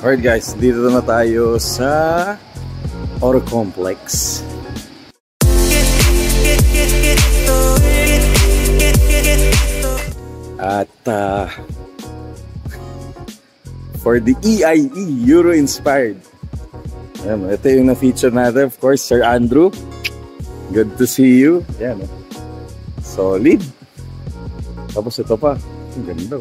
Alright guys, dito na tayo sa Auto Complex. At for the EIE, Euro Inspired. Ayan, ito yung na-feature natin. Of course, Sir Andrew. Good to see you. Ayan, solid. Tapos ito pa. Ang ganda.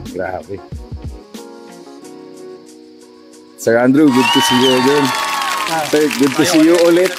Grabe. Sir Andrew, good to see you again. Sir, good to see you ulit.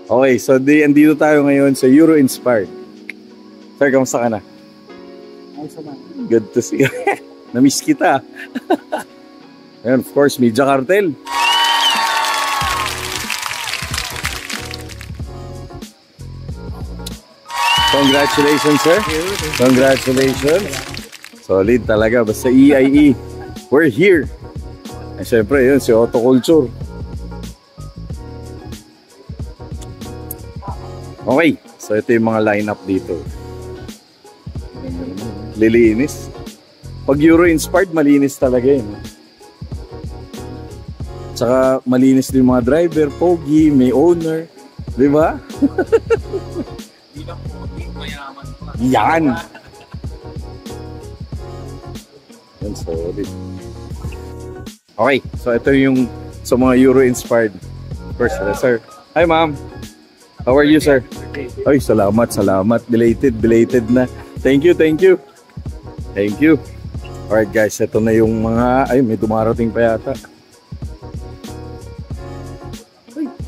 Okay, so andito tayo ngayon sa Euro Inspired. Sir, kamusta ka na? Good to see you. Na-miss kita. And of course, Media Cartel. Congratulations, sir. Congratulations. Solid talaga. Basta EIE. We're here. And syempre, yun, si Auto Culture. Okay. So, ito yung mga lineup dito. Lilinis. Pag Euro Inspired, malinis talaga yun. Tsaka, malinis din mga driver, pogi, may owner. Di ba? Yan! Yan, solid. Okay, so ito yung sa mga Euro Inspired. First, sir. Hi, ma'am. How are you, sir? Ay, salamat, salamat. Belated na. Thank you, thank you. Thank you. Alright, guys, ito na yung mga... Ay, may dumarating pa yata.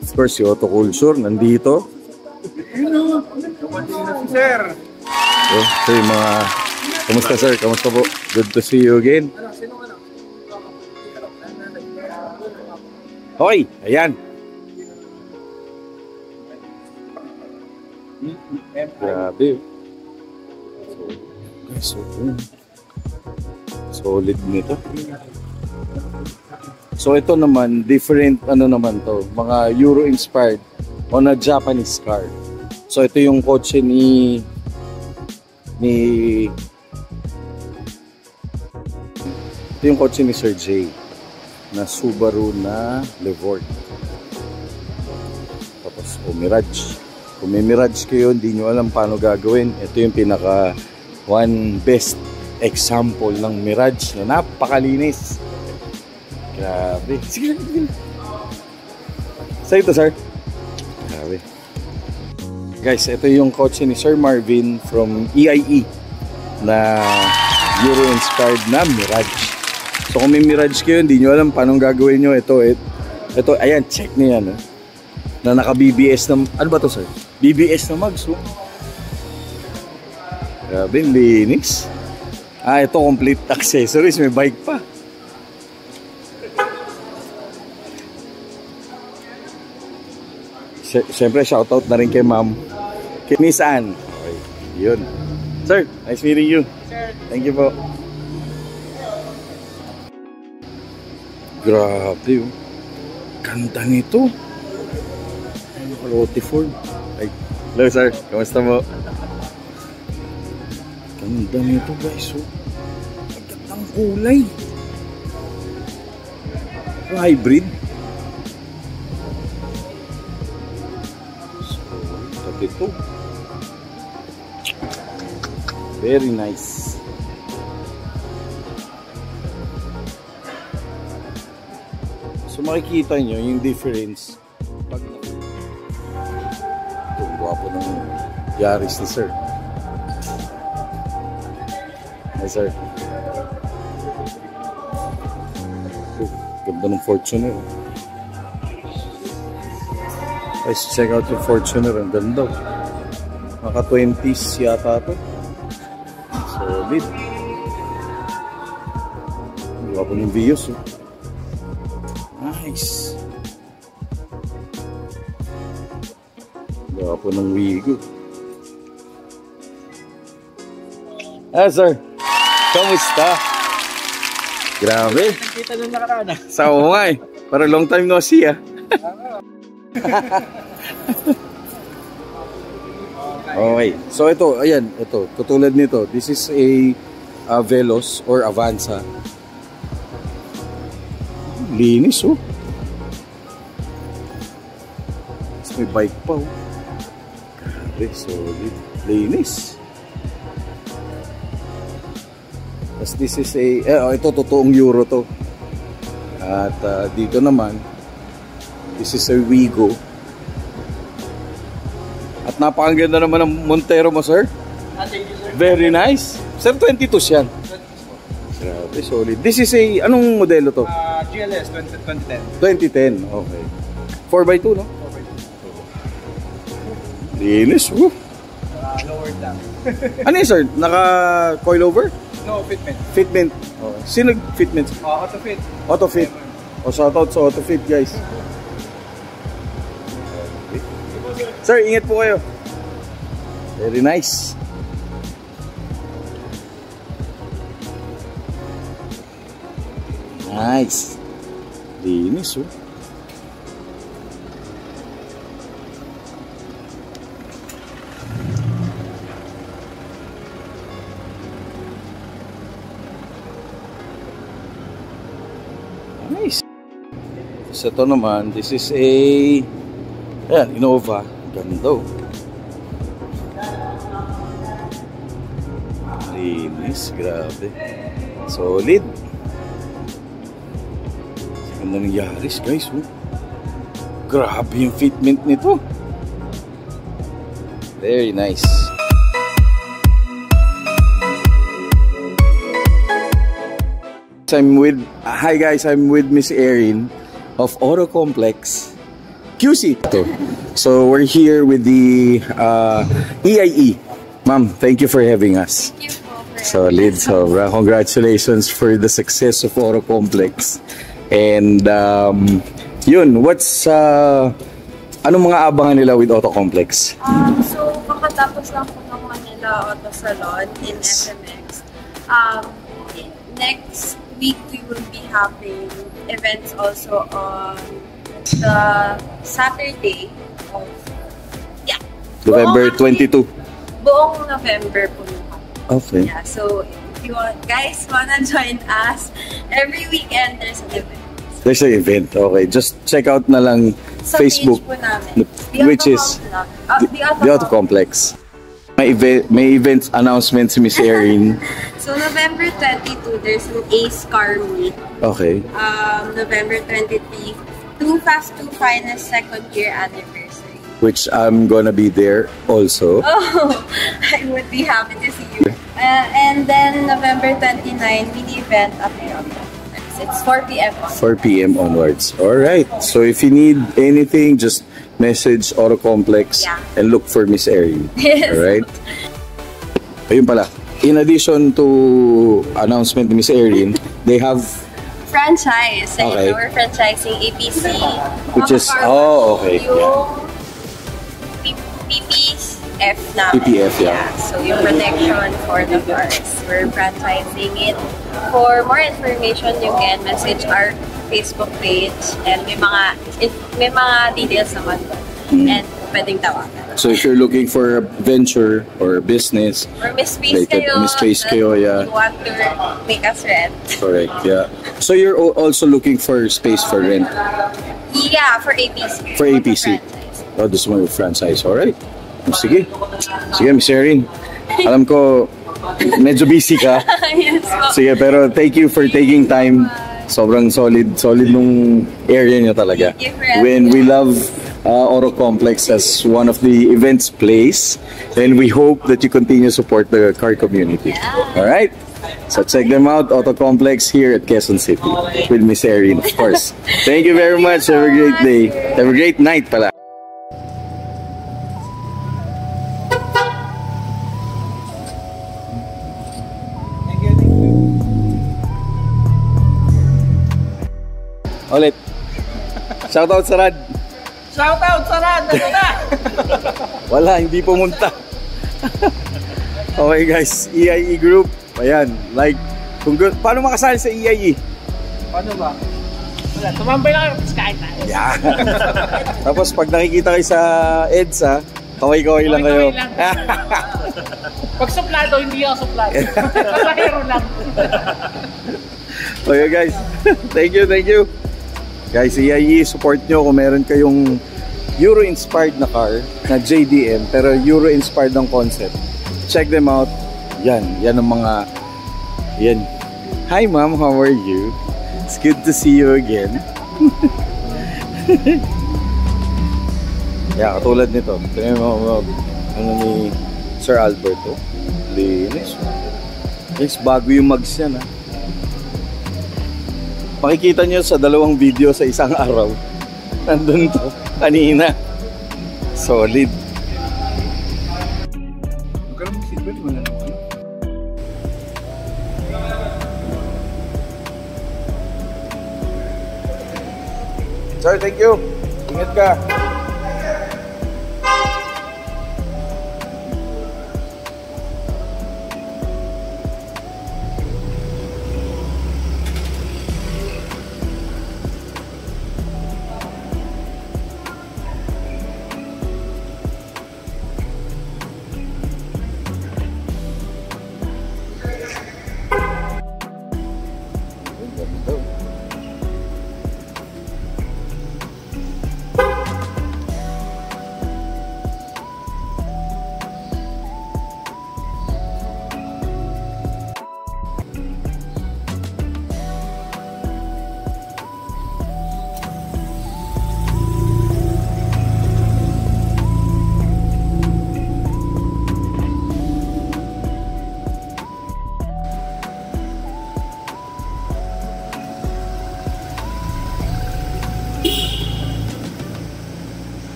Of course, si Auto Culture nandito. Sir. So yung mga... Kamusta, sir? Kamusta po? Good to see you again. Okay, ayan. Grabe. So, solid nito. So ito naman, different ano naman to, mga Euro inspired on a Japanese car. So ito yung kotse ni ito yung kotse ni Sir Jay na Subaru na Levorg. Tapos Mirage. Kung may Mirage kayo, hindi nyo alam paano gagawin. Ito yung pinaka one best example ng Mirage na napakalinis. Grabe. Sige lang, sige lang. Sa ito, sir. Grabe. Guys, ito yung kotse ni Sir Marvin from EIE na Euro-inspired na Mirage. So kung may Mirage kayo, hindi nyo alam paano gagawin nyo. Ito, ayan, check nyo yan. Na naka-BBS na, ano ba to, sir? BBS na mags, oh. Grabe, linis. Ito complete accessories, may bike pa. Siyempre, shoutout na rin kay ma'am. Kay Miss Ann. Okay, yun. Sir, nice meeting you. Sir. Thank you po. Grabe, oh. Ganda nito. Roti Ford. Ay, hello, sir. Kamusta mo? Ganda nito, guys, oh. Magandang kulay. Hybrid. Ito. Very nice. So makikita nyo yung difference pag ito, guwapo ng Yaris ni sir. Hi, sir. Ganda ng Fortuner. Guys, check out yung Fortuner. Ang ganda. Maka 20s yata ito. Solid. Gwapo ng Vios. Oh. Nice. Gwapo ng Wigo. Sir. Kamusta? Grabe. Nakita nung nakaraan. Sa nga eh. Para long time no see ah. Okay. So ito, ayan, ito, katulad nito. This is a Veloz or Avanza. Linis oh. Tapos may bike pa oh. Grabe, solid. Linis. Tapos this is a, ito totoong Euro to. At dito naman, this is a Wigo. At napakaganda naman ng Montero mo, sir. Very nice. Sir, 22 yan. Grabe, solid. This is a, anong modelo to? GLS 2010. 2010, okay. 4x2, no? 4x2. Linis, woo. Lower down. Ano yun, sir? Naka-coilover? No, fitment. Fitment. Oh. Sino fitment? Autofit. Autofit. O, shoutout sa Autofit, guys. Sir, ingat po kayo. Very nice. Nice. Linis, oh. Nice. So ito naman, this is a ayan, Innova. Ganda oh. Linis, grabe. Solid. Ganda ng Yaris guys oh. Grabe yung fitment nito. Very nice. Hi guys, I'm with Miss Erin of Auto Complex QC. So we're here with the EIE. Ma'am, thank you for having us. Thank you for Solid, sobra. Congratulations for the success of Auto Complex. And yun, what's anong mga abangan nila with Auto Complex? So, kakatapos lang po ng Manila Auto Salon in SMX. Next week, we will be having events also on the Saturday of, November 22. Buong November po naman. Okay. Yeah, so if you guys wanna join us, every weekend there's an event. There's an event, okay. Just check out na lang Sa Facebook, page po namin, which is the Auto Complex. May event announcement si Miss Erin. So November 22, there's an Ace Car Meet. Okay. November 23, Too Fast Too Finest second year anniversary. Which I'm gonna be there also. Oh, I would be happy to see you. And then November 29, mini event up here. It's 4 p.m. 4 p.m. onwards. Alright. So if you need anything, just message Auto Complex and look for Miss Erin. Yes. Alright? Ayun pala. In addition to announcement ni Miss Erin, they have franchise. So okay. we're franchising APC. Which is, oh, okay. Yung PPF na. PPF, yeah. So yung protection for the cars. We're franchising it. For more information, you can message our Facebook page and may mga details naman and pwedeng tawagan. So if you're looking for a venture or a business, or may space kayo, yeah. You want to make us rent. Correct, yeah. So you're also looking for space for rent? Yeah, for APC. For APC. Oh, this one with franchise, alright. Sige. Sige, Miss Erin. Alam ko, medyo busy ka. Yes, sige, pero thank you for taking time. Sobrang solid nung area nyo talaga. When we love Auto Complex as one of the events place, and we hope that you continue to support the car community. Yeah. Alright? So check them out, Auto Complex here at Quezon City with Miss Erin, of course. Thank you very much. Have a great day. Have a great night pala. Ulit. Shoutout sa Rad. Shoutout sa Rad! Ano na? Wala, hindi pumunta. Okay guys, EIE Group. Ayan, like, paano makasali sa EIE? Paano ba? Wala, tumambay lang kayo, kain tayo. Yeah. Tapos pag nakikita kayo sa EDSA, kaway-kaway lang kayo. Kaway-kaway lang. Pag suplado, hindi ako suplado. Pasahero lang. Okay guys, thank you. Guys, support nyo kung meron kayong Euro-inspired na car, na JDM, pero Euro-inspired ng concept. Check them out. Yan ang mga, yan. Hi ma'am, how are you? It's good to see you again. Yeah, katulad nito. Tingnan mo, ano ni Sir Alberto. Linis. Guys, bago yung mags yan, ha. Makikita nyo sa 2 video sa isang araw. Nandun to, kanina. Solid. Huwag ka lang mag-seatbelt, wala naman. Sir, thank you. Ingat ka.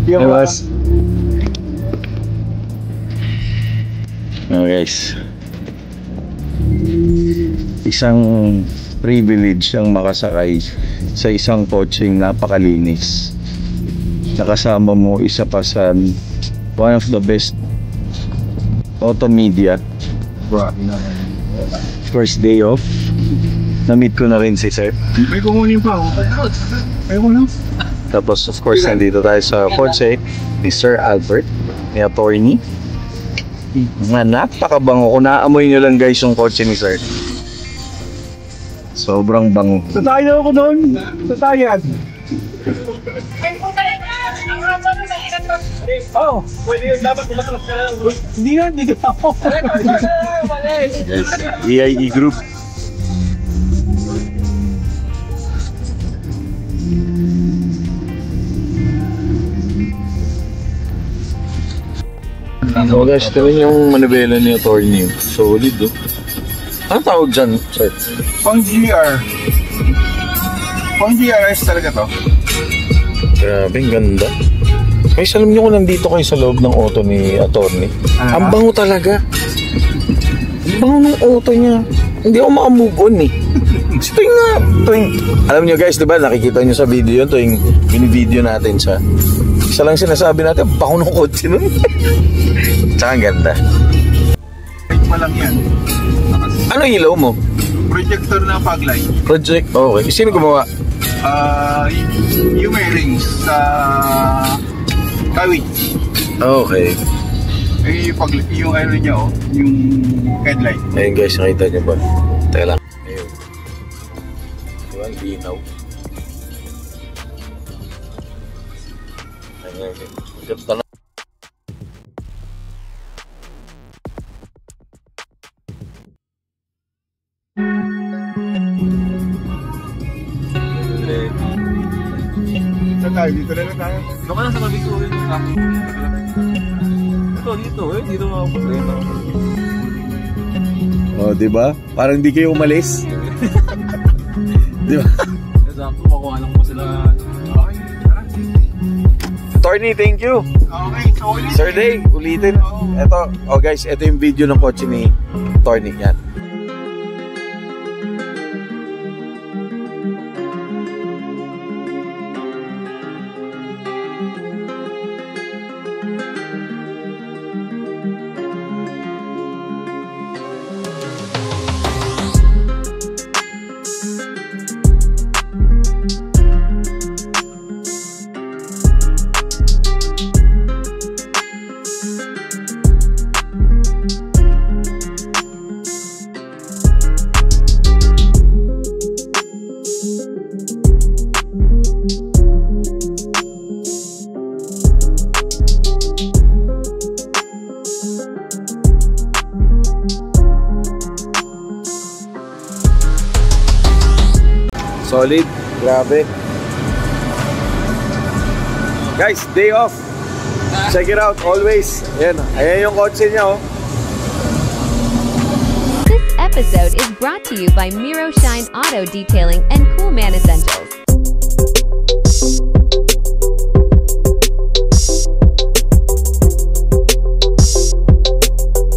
Hey boss. Oh guys, isang privilege ang makasakay sa isang kotseng napakalinis. Nakasama mo isa pa sa one of the best auto media. First day off, na-meet ko na rin si Sir. May kumunin pa ako. May kumunin. Tapos of course nandito tayo sa kotse ni Sir Albert, ni attorney. Napakabango. Kung naamoy nyo lang guys yung kotse ni Sir, sobrang bango. Sasaya ako doon. Sasaya. Oh, pwede yun. Dapat kumatras ka lang. Hindi ka ako. Yes, EIE Group. So guys, ito rin yung manibela ni attorney. Solid, oh. Ano tawag dyan, Sir? Pang GR. Pang GRS talaga to. Grabe, ang ganda. Guys, alam nyo kung nandito kayo sa loob ng auto ni attorney. Ang bango talaga. Ang bango ng auto niya. Hindi ako makamove on eh. Kasi tuwing, alam nyo guys, diba, nakikita nyo sa video yun, tuwing binivideo natin siya. Isa lang sinasabi natin, bango ng kotse nun. Tsaka ang ganda. Light pa lang yan. Ano ilaw mo? Projector na paglight. Project, okay. Sino gumawa? Yung may rings sa kawit. Okay. Yung ano niya, oh, yung headlight. Ayun guys, nakita nyo ba? Teka lang. Ayun. Diba, ang linaw. Ayun. Ganda na. Saan tayo? Dito na lang tayo. Doon ka lang sa tabi ko. Dito. Dito mga problema. Oh, di ba? Parang di kayo umalis. Di ba? Exacto, makuha lang po sila. Okay, tara. Attorney, thank you. Okay, so ulit. Sir Day, ulitin. Ito, oh guys, ito yung video ng kotse ni Attorney. Yan. Solid, grabe. Guys, day off. Check it out, always. Ayan yung kotse niya, oh. This episode is brought to you by Miro Shine Auto Detailing and Cool Man Essentials.